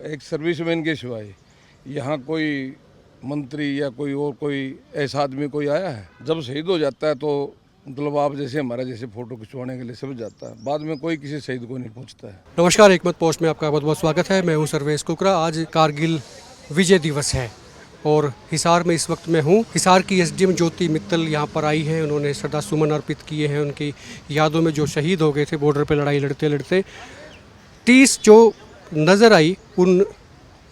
एक सर्विसमैन के सिवाय यहाँ कोई मंत्री या कोई और कोई ऐसा आदमी कोई आया है? जब शहीद हो जाता है तो मतलब आप जैसे हमारा जैसे फोटो खिंचवाने के लिए सब जाता है, बाद में कोई किसी शहीद को नहीं पूछता है। नमस्कार, एकमत पोस्ट में आपका बहुत बहुत स्वागत है। मैं हूं सर्वेश कुकरा। आज कारगिल विजय दिवस है और हिसार में इस वक्त मैं हूं। हिसार की एसडीएम ज्योति मित्तल यहां पर आई हैं। उन्होंने श्रद्धा सुमन अर्पित किए हैं उनकी यादों में जो शहीद हो गए थे बॉर्डर पर लड़ाई लड़ते लड़ते। 30 जो नज़र आई उन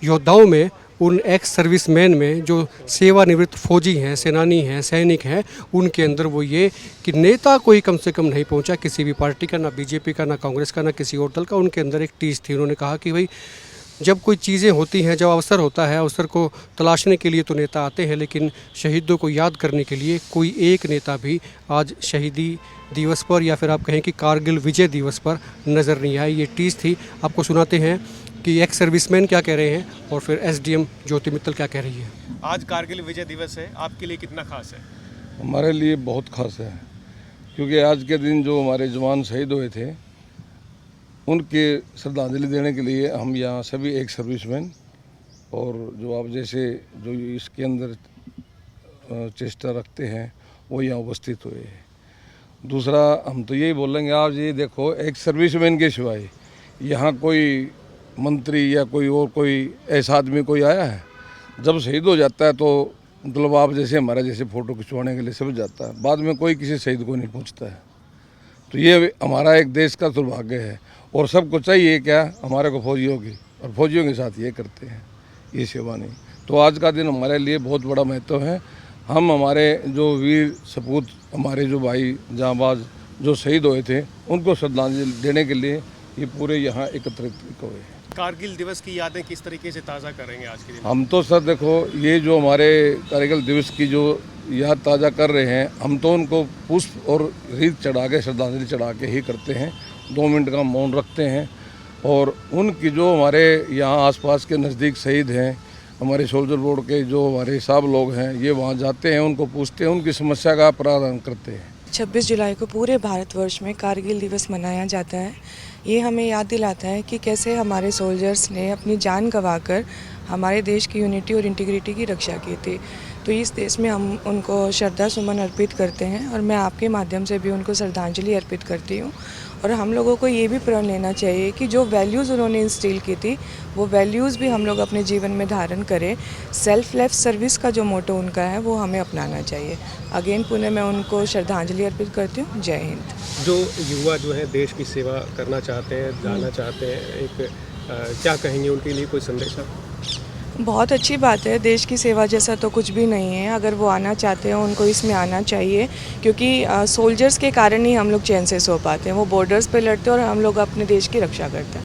योद्धाओं में, उन एक्स सर्विसमैन में जो सेवानिवृत्त फौजी हैं, सेनानी हैं, सैनिक हैं, उनके अंदर वो ये कि नेता कोई कम से कम नहीं पहुंचा, किसी भी पार्टी का, ना बीजेपी का, ना कांग्रेस का, ना किसी और दल का। उनके अंदर एक टीस थी। उन्होंने कहा कि भाई जब कोई चीज़ें होती हैं, जब अवसर होता है, अवसर को तलाशने के लिए तो नेता आते हैं, लेकिन शहीदों को याद करने के लिए कोई एक नेता भी आज शहीदी दिवस पर या फिर आप कहें कि कारगिल विजय दिवस पर नज़र नहीं आई। ये टीस थी। आपको सुनाते हैं कि एक्स सर्विसमैन क्या कह रहे हैं और फिर एसडीएम ज्योति मित्तल क्या कह रही है। आज कारगिल विजय दिवस है, आपके लिए कितना खास है? हमारे लिए बहुत खास है, क्योंकि आज के दिन जो हमारे जवान शहीद हुए थे उनके श्रद्धांजलि देने के लिए हम यहाँ सभी एक सर्विसमैन और जो आप जैसे जो इसके अंदर चेष्टा रखते हैं वो यहाँ उपस्थित हुए हैं। दूसरा हम तो यही बोलेंगे, आप ये देखो, एक सर्विसमैन के सिवाय यहाँ कोई मंत्री या कोई और कोई ऐसा आदमी कोई आया है? जब शहीद हो जाता है तो मतलब आप जैसे हमारा जैसे फ़ोटो खिंचवाने के लिए सब जाता है, बाद में कोई किसी शहीद को नहीं पूछता है। तो ये हमारा एक देश का दुर्भाग्य है और सबको चाहिए क्या, हमारे को फौजियों की, और फौजियों के साथ ये करते हैं, ये सेवा नहीं। तो आज का दिन हमारे लिए बहुत बड़ा महत्व है। हम हमारे जो वीर सपूत, हमारे जो भाई जांबाज जो शहीद हुए थे, उनको श्रद्धांजलि देने के लिए ये पूरे यहाँ एकत्रित हुए। कारगिल दिवस की यादें किस तरीके से ताज़ा करेंगे आज के दिन? हम तो सर देखो, ये जो हमारे कारगिल दिवस की जो याद ताज़ा कर रहे हैं, हम तो उनको पुष्प और रीत चढ़ा के, श्रद्धांजलि चढ़ा के ही करते हैं। 2 मिनट का मौन रखते हैं और उनकी जो हमारे यहाँ आसपास के नज़दीक शहीद हैं, हमारे सोल्जर बोर्ड के जो हमारे साहब लोग हैं, ये वहाँ जाते हैं, उनको पूछते हैं, उनकी समस्या का प्रावधान करते हैं। 26 जुलाई को पूरे भारतवर्ष में कारगिल दिवस मनाया जाता है। ये हमें याद दिलाता है कि कैसे हमारे सोल्जर्स ने अपनी जान गंवाकर हमारे देश की यूनिटी और इंटीग्रिटी की रक्षा की थी। तो इस देश में हम उनको श्रद्धा सुमन अर्पित करते हैं और मैं आपके माध्यम से भी उनको श्रद्धांजलि अर्पित करती हूँ। और हम लोगों को ये भी प्रण लेना चाहिए कि जो वैल्यूज़ उन्होंने इंस्टिल की थी, वो वैल्यूज़ भी हम लोग अपने जीवन में धारण करें। सेल्फलेस सर्विस का जो मोटो उनका है वो हमें अपनाना चाहिए। अगेन पुनः मैं उनको श्रद्धांजलि अर्पित करती हूँ। जय हिंद। जो युवा जो है देश की सेवा करना चाहते हैं, जाना चाहते हैं, एक क्या कहेंगे उनके लिए, कोई संदेश? बहुत अच्छी बात है। देश की सेवा जैसा तो कुछ भी नहीं है। अगर वो आना चाहते हैं उनको इसमें आना चाहिए, क्योंकि सोल्जर्स के कारण ही हम लोग चैन से सो पाते हैं। वो बॉर्डर्स पे लड़ते हैं और हम लोग अपने देश की रक्षा करते हैं।